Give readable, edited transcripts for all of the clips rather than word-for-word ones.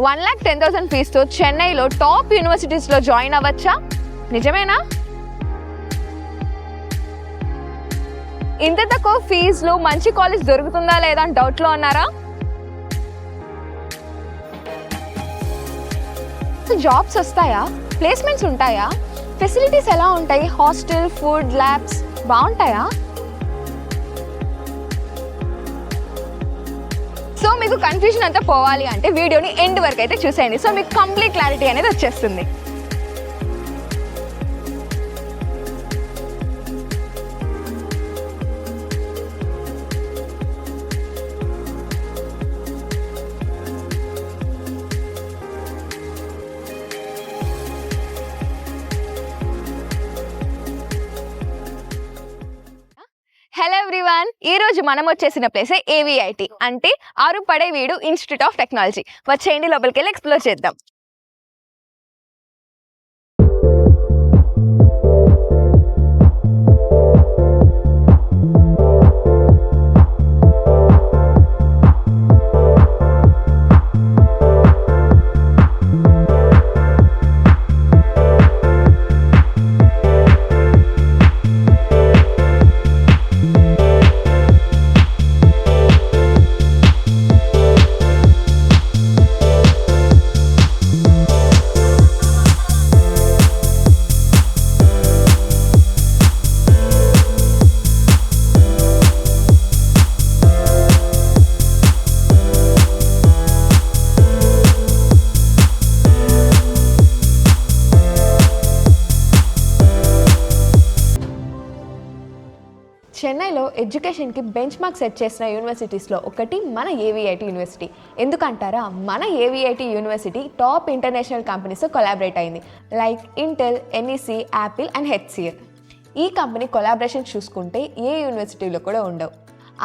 1,10,000 ఫీజుతో చెన్నైలో top యూనివర్సిటీస్లో join అవ్వచ్చా? నిజమేనా? ఇంత తక్కువ ఫీజులో మంచి కాలేజ్ దొరుకుతుందా లేదా అని డౌట్లో ఉన్నారా? జాబ్స్ వస్తాయా? ప్లేస్మెంట్స్ ఉంటాయా? ఫెసిలిటీస్ ఎలా ఉంటాయి? హాస్టల్, ఫుడ్, ల్యాబ్స్ బాగుంటాయా? సో మీకు కన్ఫ్యూజన్ అంతా పోవాలి అంటే వీడియోని ఎండ్ వరకు అయితే చూసేయండి. సో మీకు కంప్లీట్ క్లారిటీ అనేది వచ్చేస్తుంది. హలో ఎవ్రీవన్, ఈ రోజు మనం వచ్చేసిన ప్లేస్ AVIT అంటే ఆరుపడేవీడు ఇన్స్టిట్యూట్ ఆఫ్ టెక్నాలజీ. వచ్చేయండి, లోపలికి వెళ్ళి ఎక్స్ప్లోర్ చేద్దాం. చెన్నైలో ఎడ్యుకేషన్కి బెంచ్ మార్క్ సెట్ చేసిన యూనివర్సిటీస్లో ఒకటి మన AVIT యూనివర్సిటీ. ఎందుకంటారా, మన AVIT యూనివర్సిటీ టాప్ ఇంటర్నేషనల్ కంపెనీస్తో కొలాబరేట్ అయింది. Like Intel, NEC, Apple and HCL. ఈ కంపెనీ కొలాబరేషన్ చూసుకుంటే ఏ యూనివర్సిటీలో కూడా ఉండవు.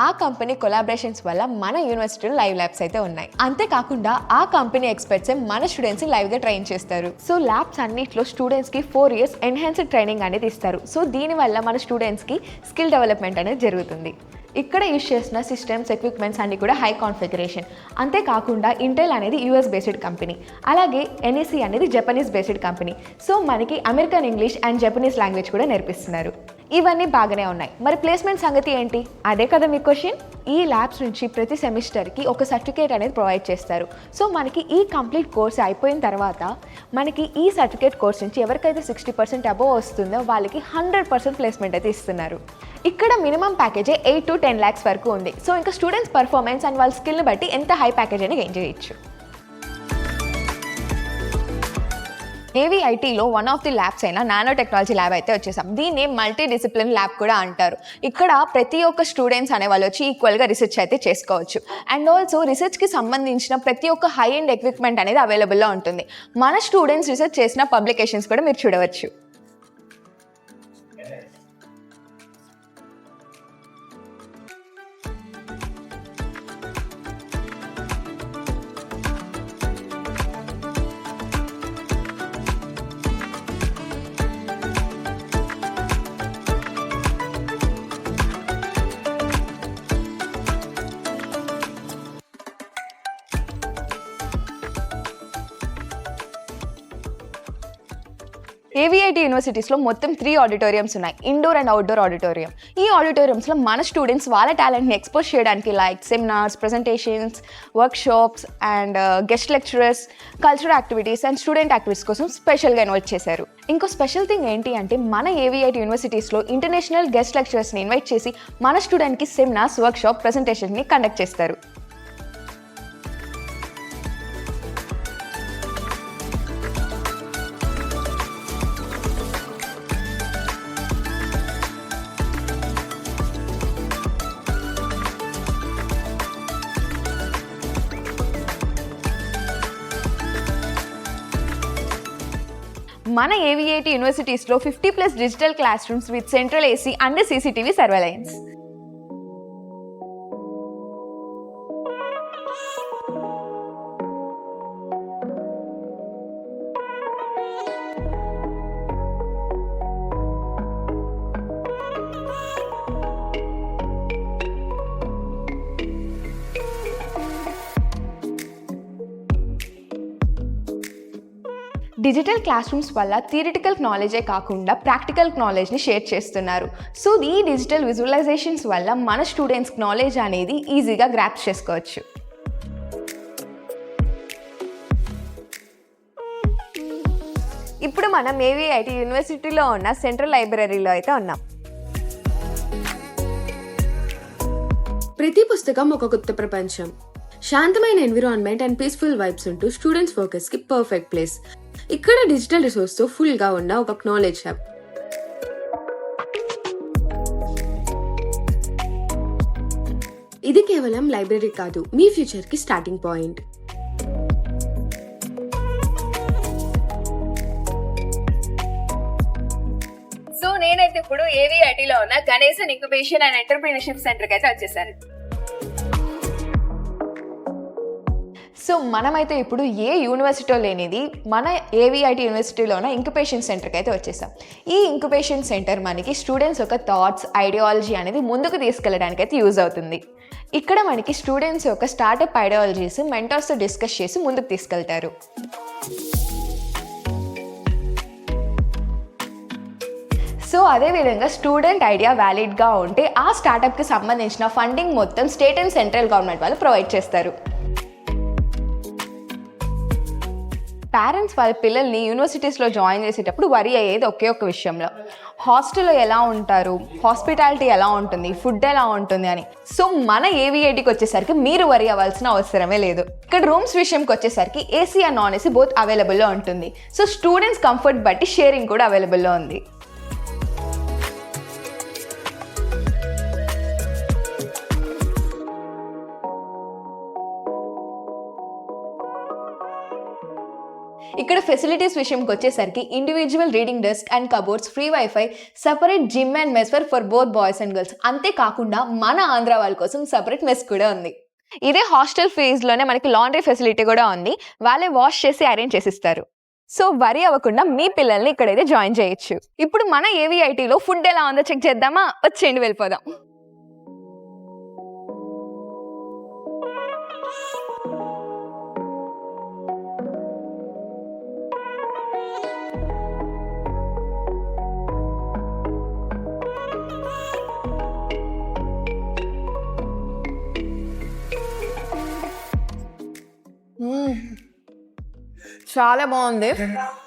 ఆ కంపెనీ కొలాబరేషన్స్ వల్ల మన యూనివర్సిటీలో లైవ్ ల్యాబ్స్ అయితే ఉన్నాయి. అంతేకాకుండా ఆ కంపెనీ ఎక్స్పర్ట్సే మన స్టూడెంట్స్ని లైవ్గా ట్రైన్ చేస్తారు. సో ల్యాబ్స్ అన్నింటిలో స్టూడెంట్స్కి 4 years ఎన్హాన్స్డ్ ట్రైనింగ్ అనేది ఇస్తారు. సో దీనివల్ల మన స్టూడెంట్స్కి స్కిల్ డెవలప్మెంట్ అనేది జరుగుతుంది. ఇక్కడ యూజ్ చేసిన సిస్టమ్స్, ఎక్విప్మెంట్స్ అన్నీ కూడా హై కాన్ఫిగరేషన్. అంతేకాకుండా ఇంటెల్ అనేది US బేస్డ్ కంపెనీ, అలాగే NEC అనేది జపనీస్ బేస్డ్ కంపెనీ. సో మనకి American English and Japanese language కూడా నేర్పిస్తున్నారు. ఇవన్నీ బాగానే ఉన్నాయి. మరి ప్లేస్మెంట్ సంగతి ఏంటి? అదే కదా మీ క్వశ్చన్. ఈ ల్యాబ్స్ నుంచి ప్రతి సెమిస్టర్కి ఒక సర్టిఫికేట్ అనేది ప్రొవైడ్ చేస్తారు. సో మనకి ఈ కంప్లీట్ కోర్స్ అయిపోయిన తర్వాత మనకి ఈ సర్టిఫికేట్ కోర్స్ నుంచి ఎవరికైతే 60% అబోవ్ వస్తుందో వాళ్ళకి 100% ప్లేస్మెంట్ అయితే ఇస్తున్నారు. ఇక్కడ మినిమం ప్యాకేజే 8 to 10 lakhs వరకు ఉంది. సో ఇంకా స్టూడెంట్స్ పర్ఫార్మెన్స్ అండ్ వాళ్ళ స్కిల్ని బట్టి ఎంత హై ప్యాకేజ్ అయినా గెయిన్ చేయొచ్చు. AVITలో వన్ ఆఫ్ ది ల్యాబ్స్ అయిన నానో టెక్నాలజీ ల్యాబ్ అయితే వచ్చేసాం. దీన్ని మల్టీ డిసిప్లిన్ ల్యాబ్ కూడా అంటారు. ఇక్కడ ప్రతి ఒక్క స్టూడెంట్స్ అనే వాళ్ళు వచ్చి ఈక్వల్గా రీసెర్చ్ అయితే చేసుకోవచ్చు. అండ్ ఆల్సో రీసెర్చ్కి సంబంధించిన ప్రతి ఒక్క హై ఎండ్ ఎక్విప్మెంట్ అనేది అవైలబుల్లో ఉంటుంది. మన స్టూడెంట్స్ రీసెర్చ్ చేసిన పబ్లికేషన్స్ కూడా మీరు చూడవచ్చు. AVIT యూనివర్సిటీస్లో మొత్తం 3 ఆడిటోరియంస్ ఉన్నాయి, ఇండోర్ అండ్ అవుట్డోర్ ఆడిటోరియం. ఈ ఆడిటోరియంస్లో మన స్టూడెంట్స్ వాళ్ళ టాలెంట్ని ఎక్స్పోజ్ చేయడానికి like seminars, presentations, workshops and guest lecturers, cultural activities and student activities కోసం స్పెషల్గా ఇన్వైట్ చేశారు. ఇంకో స్పెషల్ థింగ్ ఏంటి అంటే మన AVIT యూనివర్సిటీస్లో ఇంటర్నేషనల్ గెస్ట్ లెక్చరర్స్ని ఇన్వైట్ చేసి మన స్టూడెంట్కి సెమినార్స్, వర్క్షాప్, ప్రెజెంటేషన్ని కండక్ట్ చేస్తారు. మన AVIT యూనివర్సిటీస్లో 50+ digital class rooms with central AC and CCTV surveillance. Digital class rooms వల్ల థియరిటికల్ నాలెడ్జే కాకుండా ప్రాక్టికల్ నాలెడ్జ్ని షేర్ చేస్తున్నారు. సో ఈ డిజిటల్ విజువలైజేషన్స్ వల్ల మన స్టూడెంట్స్కి నాలెడ్జ్ అనేది ఈజీగా గ్రాప్స్ చేసుకోవచ్చు. ఇప్పుడు మనం ఏవిఐటి యూనివర్సిటీలో ఉన్న సెంట్రల్ లైబ్రరీలో అయితే ఉన్నాం. ప్రతి పుస్తకం ఒక కొత్త ప్రపంచం. శాంతమైన ఎన్విరాన్మెంట్ అండ్ పీస్ఫుల్ వైబ్స్ ఉంటూ స్టూడెంట్స్ ఫోకస్ కి పర్ఫెక్ట్ ప్లేస్. ఇక్కడ డిజిటల్ రిసోర్స్ తో ఫుల్ గా ఉన్న ఒక నాలెడ్జ్ హబ్. ఇది కేవలం లైబ్రరీ కాదు, మీ ఫ్యూచర్ కి స్టార్టింగ్ పాయింట్. సో నేనైతే ఇప్పుడు ఏవిఐటిలో ఉన్న గణేశన్ ఇంక్యుబేషన్ అండ్ ఎంటర్‌ప్రెన్యూర్‌షిప్ సెంటర్కి అయితే వచ్చేసాను. సో మనమైతే ఇప్పుడు ఏ యూనివర్సిటీలో లేనిది మన ఏవిఐటి యూనివర్సిటీలో ఉన్న ఇంక్యుబేషన్ సెంటర్కి అయితే వచ్చేసాం. ఈ ఇంక్యుబేషన్ సెంటర్ మనకి స్టూడెంట్స్ యొక్క థాట్స్, ఐడియాలజీ అనేది ముందుకు తీసుకెళ్ళడానికి అయితే యూజ్ అవుతుంది. ఇక్కడ మనకి స్టూడెంట్స్ యొక్క స్టార్టప్ ఐడియాలజీస్ మెంటర్స్తో డిస్కస్ చేసి ముందుకు తీసుకెళ్తారు. సో అదేవిధంగా స్టూడెంట్ ఐడియా వ్యాలిడ్గా ఉంటే ఆ స్టార్టప్కి సంబంధించిన ఫండింగ్ మొత్తం స్టేట్ అండ్ సెంట్రల్ గవర్నమెంట్ వాళ్ళు ప్రొవైడ్ చేస్తారు. పేరెంట్స్ వాళ్ళ పిల్లల్ని యూనివర్సిటీస్లో జాయిన్ చేసేటప్పుడు వరి అయ్యేది ఒకే ఒక విషయంలో, హాస్టల్లో ఎలా ఉంటారు, హాస్పిటాలిటీ ఎలా ఉంటుంది, ఫుడ్ ఎలా ఉంటుంది అని. సో మన ఏవిఐటికి వచ్చేసరికి మీరు వరి అవ్వాల్సిన అవసరమే లేదు. ఇక్కడ రూమ్స్ విషయంకి వచ్చేసరికి AC and non AC both అవైలబుల్లో ఉంటుంది. సో స్టూడెంట్స్ కంఫర్ట్ బట్టి షేరింగ్ కూడా అవైలబుల్లో ఉంది. ఇక్కడ ఫెసిలిటీస్ విషయంకి వచ్చేసరికి individual reading desk and cupboards, free wifi, separate gym and mess for both boys and girls. అంతేకాకుండా మన ఆంధ్ర వాళ్ళ కోసం సపరేట్ మెస్ కూడా ఉంది. ఇదే హాస్టల్ ఫీజులోనే మనకి లాండ్రీ ఫెసిలిటీ కూడా ఉంది. వాళ్ళే వాష్ చేసి అరేంజ్ చేసిస్తారు. సో వరి అవ్వకుండా మీ పిల్లల్ని ఇక్కడైతే జాయిన్ చేయొచ్చు. ఇప్పుడు మన ఏవిఐటిలో ఫుడ్ ఎలా ఉందో చెక్ చేద్దామా? వచ్చేయండి, వెళ్ళిపోదాం. చాలా బాగుంది.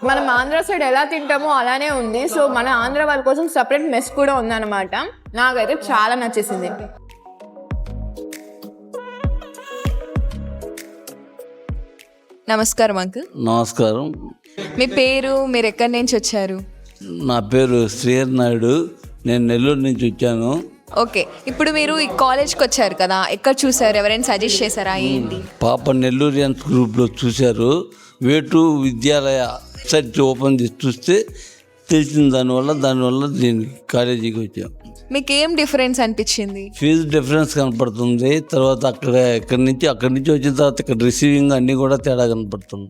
మనం ఆంధ్ర సైడ్ ఎలా తింటామో అలానే ఉంది. సో మన ఆంధ్ర వాళ్ళ కోసం సపరేట్ మెస్ కూడా ఉందన్నమాట. నాకైతే చాలా నచ్చేసింది. నమస్కారం అంకుల్. నమస్కారం. మీ పేరు, మీరు ఎక్కడి నుంచి వచ్చారు? నా పేరు శ్రీహరి నాయుడు, నేను నెల్లూరు నుంచి వచ్చాను. ఓకే, ఇప్పుడు మీరు ఈ కాలేజ్కి వచ్చారు కదా, ఎక్కడ చూసారు? ఎవరైనా సజెస్ట్ చేశారా ఏంటి? పాప నెల్లూరియన్స్ గ్రూప్లో చూశారు. వేటు విద్యాలయ సైట్ ఓపెన్ చేసి చూస్తే తెలిసిన దానివల్ల దీనికి కాలేజీకి వచ్చాం. మీకు ఏం డిఫరెన్స్ అనిపించింది? ఫీజు డిఫరెన్స్ కనపడుతుంది. తర్వాత అక్కడి నుంచి వచ్చిన తర్వాత ఇక్కడ రిసీవింగ్ అన్నీ కూడా తేడా కనపడుతుంది.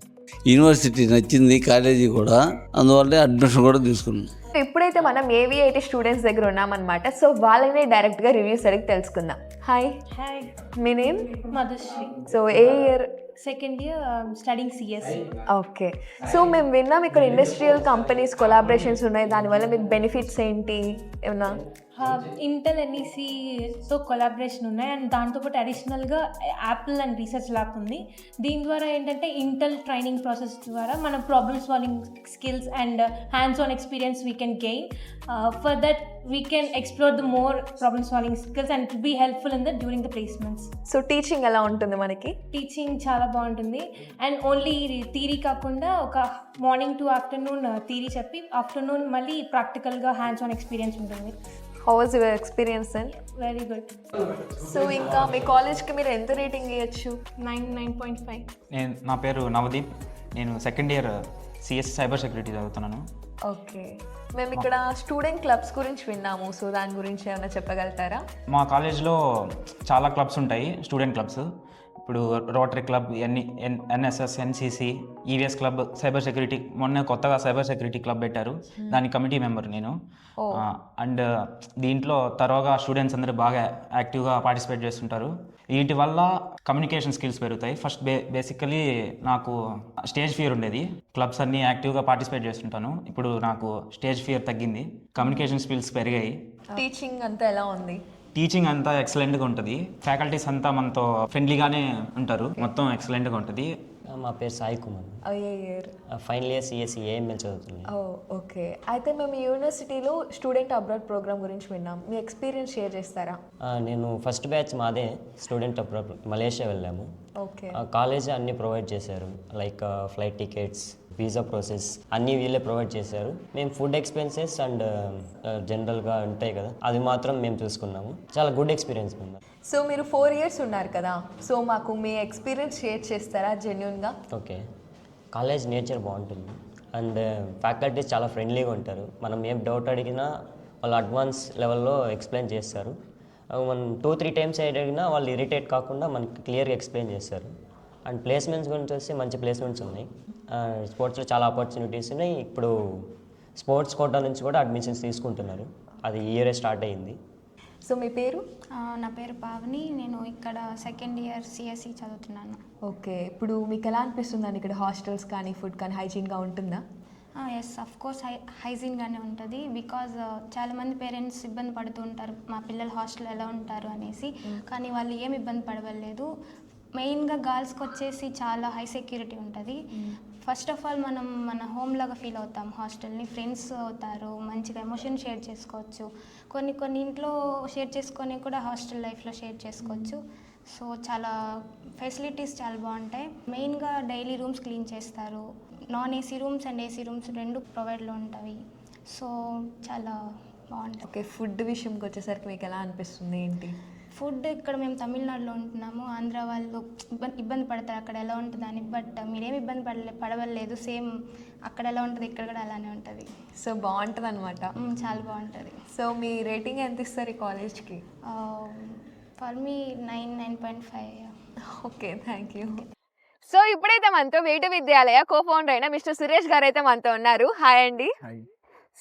యూనివర్సిటీ నచ్చింది, కాలేజీ కూడా, అందువల్లే అడ్మిషన్ కూడా తీసుకున్నాం. ఇప్పుడైతే మనం ఏవిఐటి స్టూడెంట్స్ దగ్గర ఉన్నామన్నమాట. సో వాళ్ళనే డైరెక్ట్గా రివ్యూస్ అడిగి తెలుసుకుందాం. హాయ్. హాయ్, మీ నేమ్? మధుశ్రీ. సో ఏ year? Second year, studying CSC. Okay. So మేము విన్నాం ఇక్కడ ఇండస్ట్రియల్ కంపెనీస్ కొలాబరేషన్స్ ఉన్నాయి, దానివల్ల మీకు బెనిఫిట్స్ ఏంటి ఏమన్నా? ఇంటెల్ ఎన్ఈసితో కొలాబరేషన్ ఉన్నాయి అండ్ దాంతోపాటు అడిషనల్గా యాపిల్ అండ్ రీసెర్చ్ ల్యాబ్ ఉంది. దీని ద్వారా ఏంటంటే ఇంటెల్ ట్రైనింగ్ ప్రాసెస్ ద్వారా మనం problem solving skills and hands on experience we can gain. For that we can explore the more problem solving skills and it be helpful in the during the placements. So teaching ఎలా ఉంటుంది మనకి? Teaching చాలా బాగుంటుంది and only theory కాకుండా ఒక morning to afternoon theory చెప్పి afternoon మళ్ళీ ప్రాక్టికల్గా హ్యాండ్స్ ఆన్ ఎక్స్పీరియన్స్ ఉంటుంది. How was your experience then? Very good. So ఇంకా మీ కాలేజ్కి మీరు ఎంత రేటింగ్ ఇవ్వచ్చు? 9.5. నా పేరు నవదీప్, నేను second year CS cyber security చదువుతున్నాను. ఓకే, మేము ఇక్కడ స్టూడెంట్ క్లబ్స్ గురించి విన్నాము. సో దాని గురించి ఏమైనా చెప్పగలుగుతారా? మా కాలేజ్లో చాలా క్లబ్స్ ఉంటాయి, స్టూడెంట్ క్లబ్స్. ఇప్పుడు rotary club, NSS, NCC, EVS club, cyber security, మొన్న కొత్తగా సైబర్ సెక్యూరిటీ క్లబ్ పెట్టారు, దాని కమిటీ మెంబర్ నేను. అండ్ దీంట్లో తరువాత స్టూడెంట్స్ అందరూ బాగా యాక్టివ్గా పార్టిసిపేట్ చేస్తుంటారు. వీటి వల్ల కమ్యూనికేషన్ స్కిల్స్ పెరుగుతాయి. ఫస్ట్ బేసికలీ నాకు స్టేజ్ ఫియర్ ఉండేది. క్లబ్స్ అన్నీ యాక్టివ్గా పార్టిసిపేట్ చేస్తుంటాను. ఇప్పుడు నాకు స్టేజ్ ఫియర్ తగ్గింది, కమ్యూనికేషన్ స్కిల్స్ పెరిగాయి. టీచింగ్ అంతా ఎలా ఉంది? టీచింగ్ అంతా ఎక్సలెంట్గా ఉంటుంది. ఫ్యాకల్టీస్ అంతా మనతో ఫ్రెండ్లీగానే ఉంటారు. మొత్తం ఎక్సలెంట్గా ఉంటుంది. మా పేరు Sai Kumar, year final year CSC AML చదువుతున్నాను. ఓకే. అయితే మేము యూనివర్సిటీలో స్టూడెంట్ అబ్రాడ్ ప్రోగ్రామ్ గురించి విన్నాం. మీ ఎక్స్పీరియన్స్ షేర్ చేస్తారా? నేను ఫస్ట్ బ్యాచ్ మాదే స్టూడెంట్ అబ్రాడ్ మలేషియా వెళ్ళాము. ఓకే. కాలేజ్ అన్నీ ప్రొవైడ్ చేశారు, like flight tickets, visa process అన్నీ వీళ్ళే ప్రొవైడ్ చేశారు. మేము ఫుడ్ ఎక్స్పెన్సెస్ అండ్ జనరల్గా ఉంటాయి కదా, అది మాత్రం మేము చూసుకున్నాము. చాలా గుడ్ ఎక్స్పీరియన్స్ ఉంది. సో మీరు 4 years ఉన్నారు కదా, సో మాకు మీ ఎక్స్పీరియన్స్ షేర్ చేస్తారా జెన్యున్గా? ఓకే. కాలేజ్ నేచర్ బాగుంటుంది అండ్ ఫ్యాకల్టీస్ చాలా ఫ్రెండ్లీగా ఉంటారు. మనం ఏం డౌట్ అడిగినా వాళ్ళు అడ్వాన్స్ లెవెల్లో ఎక్స్ప్లెయిన్ చేస్తారు. మనం 2-3 times అడిగినా వాళ్ళు ఇరిటేట్ కాకుండా మనకి క్లియర్గా ఎక్స్ప్లెయిన్ చేస్తారు. అండ్ ప్లేస్మెంట్స్ గురించి వస్తే మంచి ప్లేస్మెంట్స్ ఉన్నాయి. స్పోర్ట్స్లో చాలా ఆపర్చునిటీస్ ఉన్నాయి. ఇప్పుడు స్పోర్ట్స్ కోటా నుంచి కూడా అడ్మిషన్స్ తీసుకుంటున్నారు. అది ఈ ఇయరే స్టార్ట్ అయ్యింది. సో మీ పేరు? నా పేరు పావని, నేను ఇక్కడ సెకండ్ ఇయర్ సిఎస్సి చదువుతున్నాను. ఓకే. ఇప్పుడు మీకు ఎలా అనిపిస్తుందండి ఇక్కడ హాస్టల్స్ కానీ ఫుడ్ కానీ హైజీన్గా ఉంటుందా? ఎస్, అఫ్ కోర్స్ హైజీన్గానే ఉంటుంది. బికాజ్ చాలామంది పేరెంట్స్ ఇబ్బంది పడుతూ ఉంటారు, మా పిల్లలు హాస్టల్ ఎలా ఉంటారు అనేసి. కానీ వాళ్ళు ఏం ఇబ్బంది పడవలేదు. మెయిన్గా గర్ల్స్కి వచ్చేసి చాలా హై సెక్యూరిటీ ఉంటుంది. ఫస్ట్ ఆఫ్ ఆల్ మనం మన హోమ్ లాగా ఫీల్ అవుతాం హాస్టల్ని. ఫ్రెండ్స్ అవుతారు, మంచిగా ఎమోషన్ షేర్ చేసుకోవచ్చు. కొన్ని ఇంట్లో షేర్ చేసుకొని కూడా హాస్టల్ లైఫ్లో షేర్ చేసుకోవచ్చు. సో చాలా ఫెసిలిటీస్ చాలా బాగుంటాయి. మెయిన్గా డైలీ రూమ్స్ క్లీన్ చేస్తారు. Non AC rooms and AC rooms రెండు ప్రొవైడ్లో ఉంటాయి. సో చాలా బాగుంటుంది. ఓకే. ఫుడ్ విషయంకి వచ్చేసరికి మీకు ఎలా అనిపిస్తుంది ఏంటి? ఫుడ్ ఇక్కడ మేము తమిళనాడులో ఉంటున్నాము. ఆంధ్ర వాళ్ళు ఇబ్బంది పడతారు అక్కడ ఎలా ఉంటుందని. బట్ మీరేమి ఇబ్బంది పడవలేదు. సేమ్ అక్కడ ఎలా ఉంటుంది ఇక్కడ కూడా అలానే ఉంటుంది. సో బాగుంటుంది అనమాట. చాలా బాగుంటుంది. సో మీ రేటింగ్ ఎంత ఇస్తారు ఈ కాలేజ్కి? For me 9.5. Okay, thank you. So ఇప్పుడైతే మనతో వేటు విద్యాలయ కో-ఫౌండర్ అయిన మిస్టర్ సురేష్ గారు అయితే మనతో ఉన్నారు. హాయ్ అండి.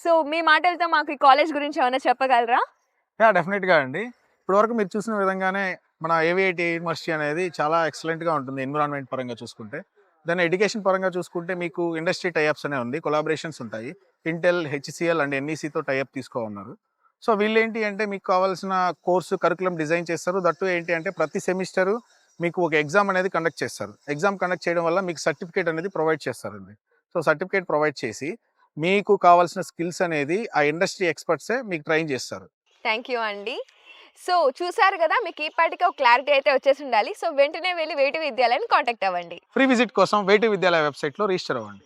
సో మీ మాటలతో మాకు ఈ కాలేజ్ గురించి ఏమైనా చెప్పగలరా? డెఫినెట్గా అండి. ఇప్పటివరకు మీరు చూసిన విధంగానే మన ఏవిఐటి యూనివర్సిటీ అనేది చాలా ఎక్సలెంట్గా ఉంటుంది ఎన్విరాన్మెంట్ పరంగా చూసుకుంటే. దాని ఎడ్యుకేషన్ పరంగా చూసుకుంటే మీకు ఇండస్ట్రీ టైఅప్స్ అనే ఉంది, కొలాబరేషన్స్ ఉంటాయి. ఇంటెల్, హెచ్సిఎల్ అండ్ ఎన్ఈసితో టైఅప్ తీసుకోన్నారు. సో వీళ్ళు ఏంటి అంటే మీకు కావాల్సిన కోర్సు కరికులం డిజైన్ చేస్తారు. దట్టు ఏంటి అంటే ప్రతి సెమిస్టరు మీకు ఒక ఎగ్జామ్ అనేది కండక్ట్ చేస్తారు. ఎగ్జామ్ కండక్ట్ చేయడం వల్ల మీకు సర్టిఫికేట్ అనేది ప్రొవైడ్ చేస్తారండి. సో సర్టిఫికేట్ ప్రొవైడ్ చేసి మీకు కావాల్సిన స్కిల్స్ అనేది ఆ ఇండస్ట్రీ ఎక్స్పర్ట్సే మీకు ట్రైన్ చేస్తారు. థ్యాంక్ యూ అండి. సో చూసారు కదా, మీకు ఈ పాటికి ఒక క్లారిటీ అయితే వచ్చేసి ఉండాలి. సో వెంటనే వెళ్ళి వేటు విద్యాలయాన్ని కాంటాక్ట్ అవ్వండి. ఫ్రీ విజిట్ కోసం వేటు విద్యాలయ వెబ్సైట్లో రిజిస్టర్ అవ్వండి.